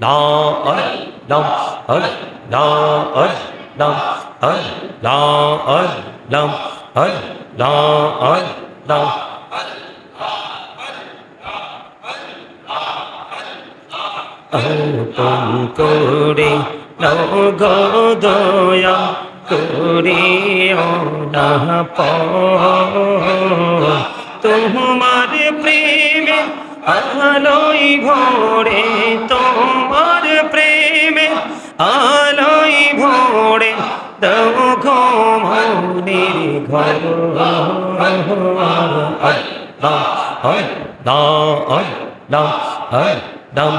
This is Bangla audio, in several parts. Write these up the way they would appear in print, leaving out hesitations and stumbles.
লা আল্লাহ আল্লাহ আল্লাহ আল্লাহ আল্লাহ আল্লাহ আল্লাহ আপন করে নাও গো দয়া করিও না তোমার প্রেমে আলোই ভরে তোমার প্রেমে আলোই ভরে দাও গো মনের ঘর আল্লাহ আল্লাহ আল্লাহ আল্লাহ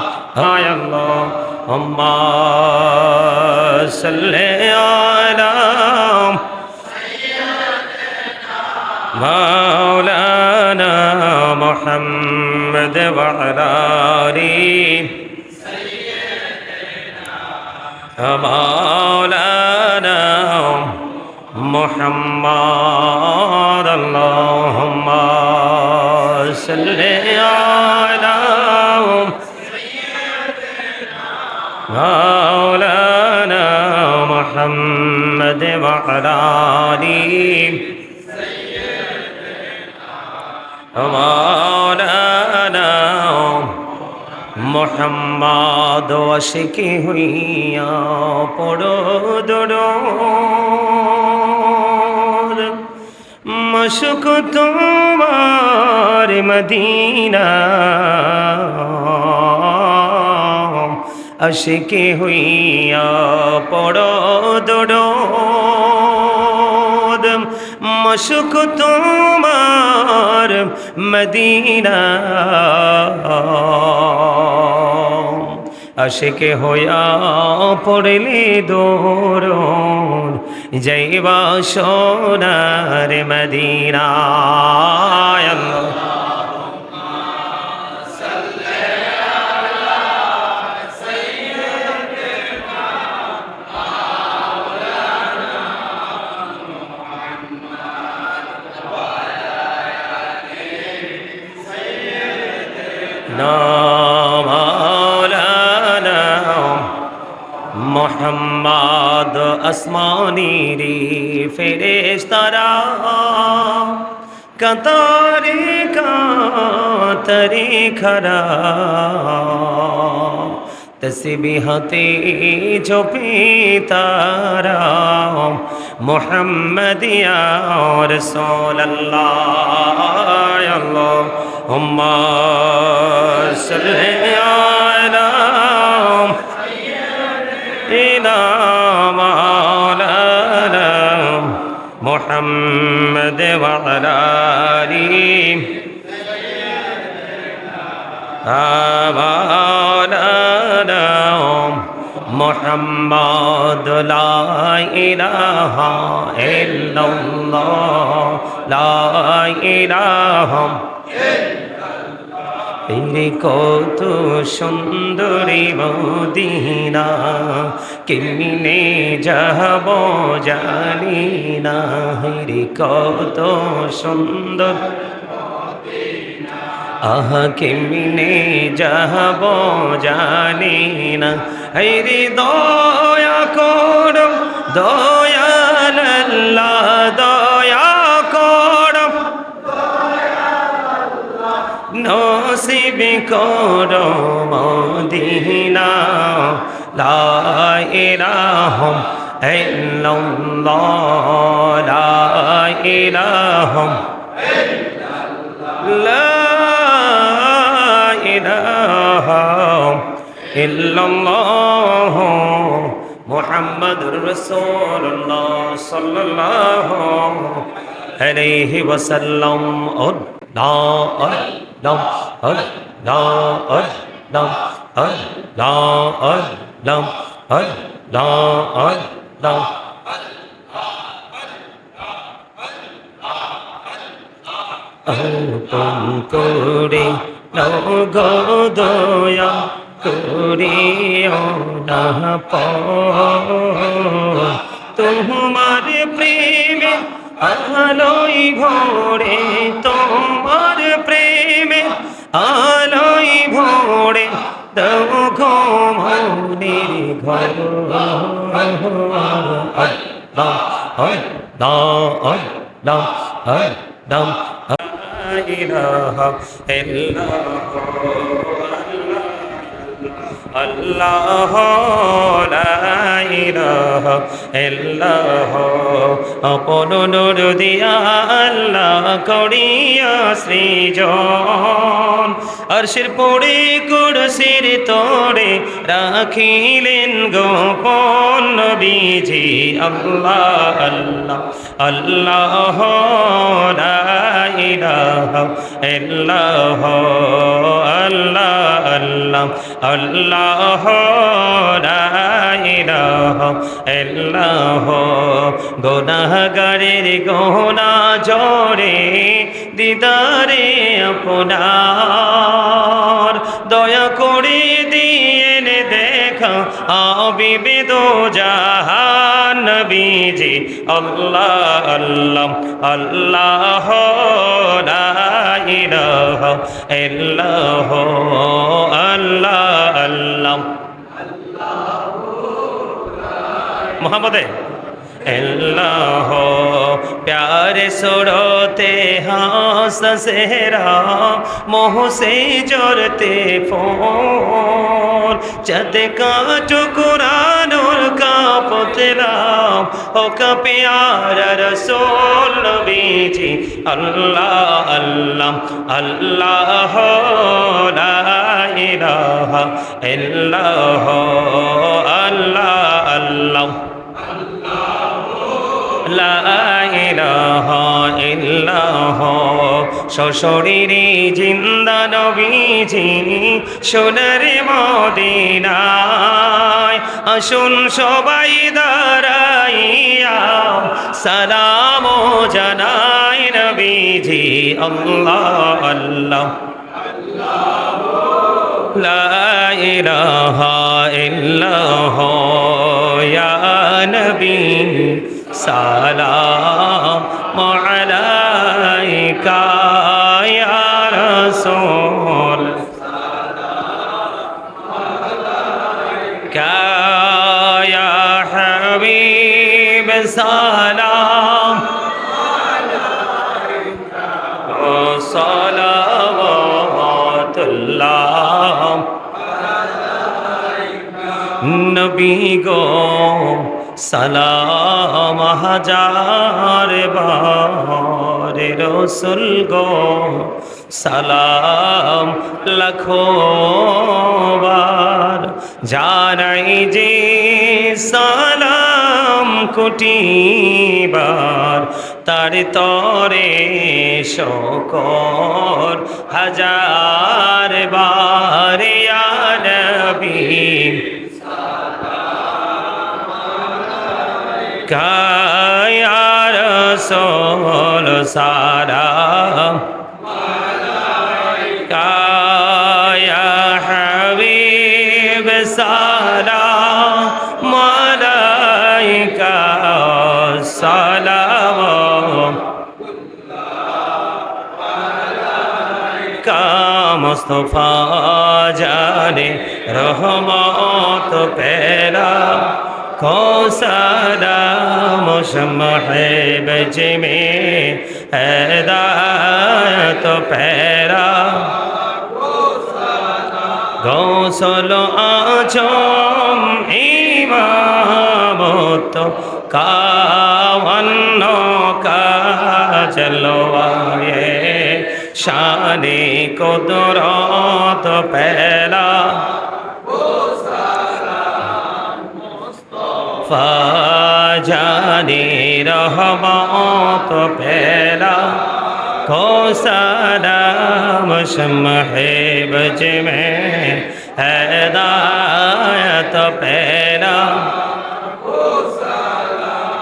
اللهم صل على مولانا محمد وعلى مولانا محمد اللهم صل على مولانا محمد وعلى مولانا محمد وشکی ہویا پڑو درود مشک تمہار مدینہ আশিকি হইয়া পড়ো দরুদ মশক তোমার মদিনা আশিকি হইয়া পড়লে দরুদ যাইবা সোনার মদিনা আল্লাহ مولانا محمد আসমানীরি ফেরেশতারা কাতারে কাতারে খারা তসবিহাতে জপে তারা মুহাম্মাদিয়া রাসূলুল্লাহ আল্লাহুম্মা সাল্লি আলা সাইয়্যিদিনা মাওলানা মুহাম্মদ ওয়া আলা আলিহি مولانا محمد لا إله إلا الله لا إله তেরে কত সুন্দরী মদিনা কেমনে যাব জানি না রে কত সুন্দর আহা কেমনে যাব জানি না হরি দয়া করো দয়াল আল্লাহ দয়া করো নসিব করো মদিনা লা ইলাহা ইল্লাল্লাহ লা ইলাহা ইল্লাল্লাহ ইল্লাল্লাহ মুহাম্মাদুর রাসূলুল্লাহ সাল্লাল্লাহু আলাইহি ওয়াসাল্লাম আল্লাহ আল্লাহ আল্লাহ আল্লাহ আল্লাহ আল্লাহ আল্লাহ আপন করে নাও গো দয়া করিও না তোমার প্রেমে আলোই ভরে তোমার প্রেমে আলোই ভরে দাও গো মনের ঘর আল্লাহ আল্লাহ আল্লাহ আল্লাহ লা ইলাহা ইল্লাল্লাহ আল্লাহ লা ইলাহা ইল্লাল্লাহ আপন নূর দিয়া আল্লাহ করিয়া সৃজন আরশের পড়ে কুরসির তোড়ে রাখিলেন গোপন নবীজি আল্লাহ আল্লাহ আল্লাহ লা ইলাহা ইল্লাল্লাহ আল্লাহ আল্লাহ আল্লাহ লা ইলাহা ইল্লাল্লাহ গুনাহগারের গোনা জোরে দিদারে আপনার দয়া করে দিয়েন দেখা আবিবে দো জাহান নবীজি আল্লাহ আল্লাহ আল্লাহ লা ইলাহা ইল্লাল্লাহ আল্লাহ আল্লাহ মোহাম্মদে अल्लाह प्यारे सुरोते हास सेहरा मोह से जोरते फोन चद का टुकरानूर का पुतला हो का प्यारा रसूल नबीजी अल्लाह अल्लाह अल्लाह ला इलाहा इल्लाल्लाह अल्लाह अल्लाह লা ইলাহা ইল্লাল্লাহ সশরীরে জিন্দা নবীজি সোনার মদিনায় আসুন সবাই দাঁড়াইয়া সালাম জানাই নবীজি আল্লাহ আল্লাহ লা ইলাহা ইল্লাল্লাহ ইয়া নবী সালাম আলাইকা ইয়া রাসূল সালাম আলাইকা ইয়া হাবিব সালাম আলাইকা সালাওয়াতুল্লাহ আলাইকা নবী গো সালাম হাজার বার রসুল গো সালাম লাখো বার জানাই যে সালাম কোটি বার তার তরে শকর হাজার বার ইয়া নবী या रसूल सालाम अलैका या हबीब सालाम अलैका सलाम का मुस्तफा जाने रहमत पेला को सलाम शम्ह में हिदायत पैरा गौसल आचम इमामत कावन्न का जलवाए शाने कुदरत पैला जाने रहमत पैला को सलाम शम्ह बज में हिदायत पैला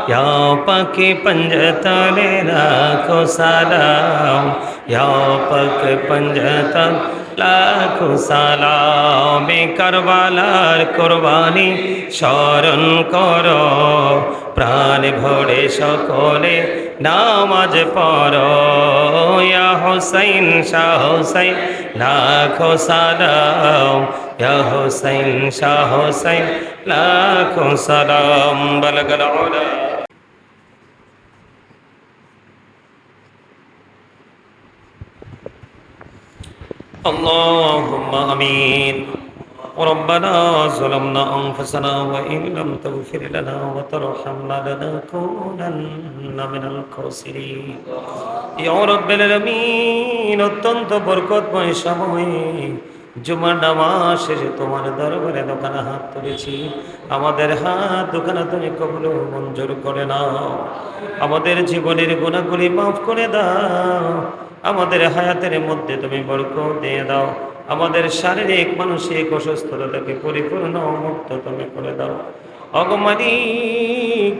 या पक पंजतन को सलाम या पक पंजतन লাখো সালাম কারবালার কোরবানি স্মরণ করো প্রাণ ভরে সকলে নামাজ পড়ো ইয়া হুসাইন শাহ হুসাইন লাখো সালাম ইয়া হুসাইন শাহ হুসাইন লাখো সালাম বালাগাল উলা اللهم آمين ربنا ظلمنا أنفسنا وإن لم تغفر لنا وترحمنا لنكونن من الخاسرين يا رب العالمين অত্যন্ত বরকতময় সময়ে জুমার নামাজ শেষে তোমার দরবারে দোকানে হাত তুলেছি আমাদের হাত দোকানে তুমি কবুল মঞ্জুর করে নাও আমাদের জীবনের গুনাহগুলি মাফ করে দাও আমাদের হায়াতের মধ্যে তুমি বরকত দিয়ে দাও আমাদের শারীরিক মানসিক অসুস্থতাকে পরিপূর্ণ মুক্ত তুমি করে দাও ওগো মালিক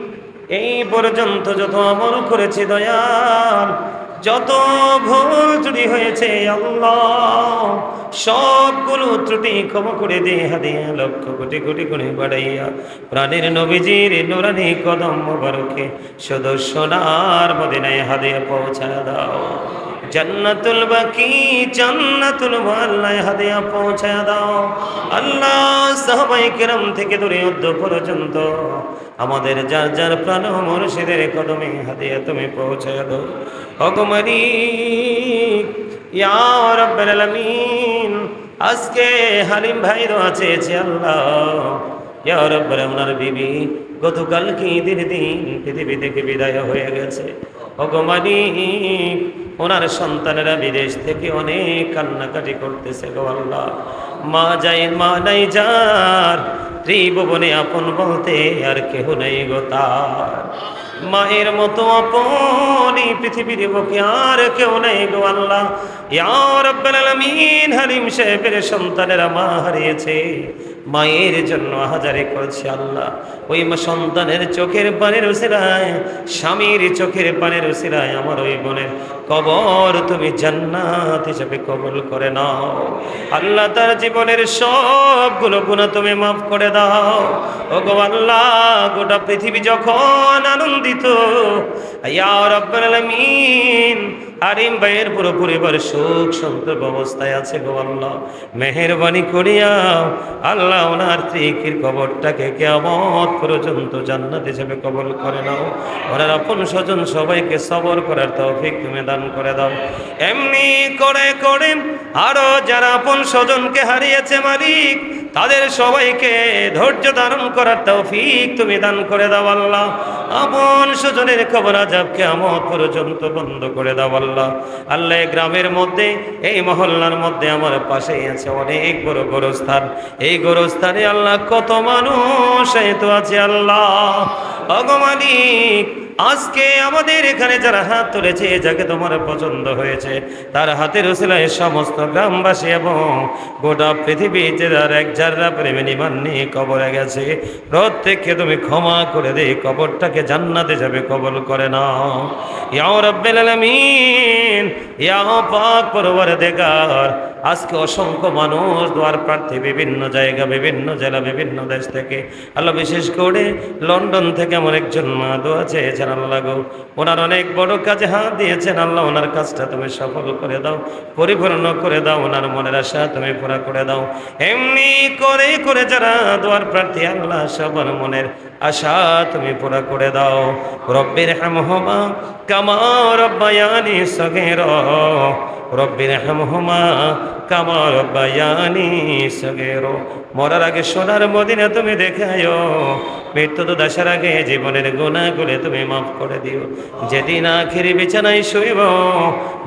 এই পর্যন্ত যত আমল করেছি দয়াল যত ভুল ত্রুটি হয়েছে আল্লাহ সবগুলো ত্রুটি ক্ষমা করে দিয়ে হাদিয়া লক্ষ কোটি কোটি গুণে বাড়াইয়া প্রাণের নবীজির নুরানি কদম মোবারকে শুধু সোনার মদিনায় হাদিয়া পৌঁছায় দাও জান্নাতুল বাকি জান্নাতুল ওয়াল্লাহ হাদিয়া পৌঁছায় দাও আল্লাহ সাহাবায়ে কেরাম থেকে ধরে অদ্য পর্যন্ত আমাদের যার যার প্রাণ মুর্শিদের কদমে হাদিয়া তুমি পৌঁছায় দাও ওগো মালিক ইয়া রাব্বুল আলামিন আজকে হালিম ভাইরও আছে আল্লাহ ইয়া রাব্বুল ওনার বিবি গতকাল কি ঈদের দিন পৃথিবী থেকে বিদায় হয়ে গেছে ওগো মালিক ওনার সন্তানেরা বিদেশ থেকে অনেক কান্নাকাটি করতেছে গো আল্লাহ মা নাই যার ত্রিভুবনে আপন বলতে আর কেহ নেই গো তার মায়ের মতো আপন এই পৃথিবীর বুকে আর কেউ নেই গো আল্লাহ ইয়া রাব্বুল আলামিন হালিম সাহেবের সন্তানেরা মা হারিয়েছে মায়ের জন্য হাজারে করছে আল্লাহ ওই মা সন্তানের চোখের পানির উসিলায় স্বামীর চোখের পানির উসিলায় আমার ওই বোনের কবর তুমি জান্নাত হিসেবে কবুল করে নাও আল্লাহ তার জীবনের সবগুলো গুনাহ তুমি মাফ করে দাও ওগো আল্লাহ গোটা পৃথিবী যখন আনন্দিত ইয়া রাব্বুল আলামিন হালিম ভাইয়ের পুরো পরিবার সুখ সন্তোষ অবস্থায় আছে গো আল্লাহ মেহেরবানি করিয়া আল্লাহ ওনার ত্রিকির কবরটাকে কিয়ামত পর্যন্ত জান্নাত হিসেবে কবুল করে নাও ওনার আপন স্বজন সবাইকে সবর করার তৌফিক তুমি দান করে দাও এমনি করে করে আরো যারা আপন স্বজনকে হারিয়েছে মালিক তাদের সবাইকে ধৈর্য ধারণ করার তৌফিক তুমি দান করে দাও আল্লাহ আপন স্বজনের কবর আযাব কিয়ামত পর্যন্ত বন্ধ করে দাও আল্লাহ আল্লাহ গ্রামের মধ্যে এই মহল্লার মধ্যে আমার পাশেই আছে অনেক বড় গোরস্থান এই গোরস্থানে আল্লাহ কত মানুষ তো আছে আল্লাহ ওগো মালিক আজকে আমাদের এখানে যারা হাত তুলেছে যাকে তোমার পছন্দ হয়েছে তার হাতের উসিলায় সমস্ত গ্রামবাসী এবং গোটা পৃথিবীতে যার এক জাররা প্রেমে ইমান নিয়ে কবরে গেছে প্রত্যেককে তুমি ক্ষমা করে দে কবরটাকে জান্নাতে যাবে কবুল করে নাও ইয়া রাব্বুল আলামিন ইয়া পাক পরওয়ারদিগার আজকে অসংখ্য মানুষ দ্বার প্রার্থী বিভিন্ন জায়গা বিভিন্ন জেলা বিভিন্ন দেশ থেকে আল্লাহ বিশেষ করে লন্ডন থেকে আমার একজন মা দোয়া চেয়েছেন আল্লাহ গো ওনার অনেক বড় কাজে হাত দিয়েছেন আল্লাহ ওনার কাজটা তুমি সফল করে দাও পরিপূর্ণ করে দাও ওনার মনের আশা তুমি পুরা করে দাও এমনি করে করে যারা দ্বার প্রার্থী আল্লাহ সবার মনের আশা তুমি পুরা করে দাও রব্বির হামহুমা কামা রব্বায়ানি সগীরা রব্বির হামহুমা কামা রব্বায়ানি সগীরা মরার আগে সোনার মদিনা তুমি দেখায়ো মৃত্যু তো দেশের আগে জীবনের গুনাহগুলো তুমি মাফ করে দিও যেদিন আখিরি বিছানায় শুইব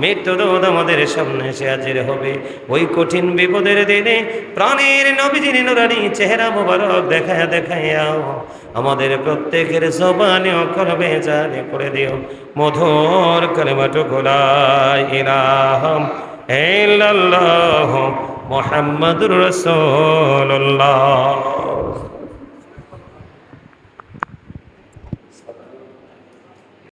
মৃত্যু তো আমাদের সামনে এসে হাজির হবে ওই কঠিন বিপদের দিনে প্রাণের নবীজির নুরানি চেহারা মোবারক দেখায়া দেখায়াও আমাদের প্রত্যেকের জবানে কলবে জারি করে দিও মধুর কালেমাটুকু লা ইলাহা ইল্লাল্লাহ মুহাম্মাদুর রাসূলুল্লাহ।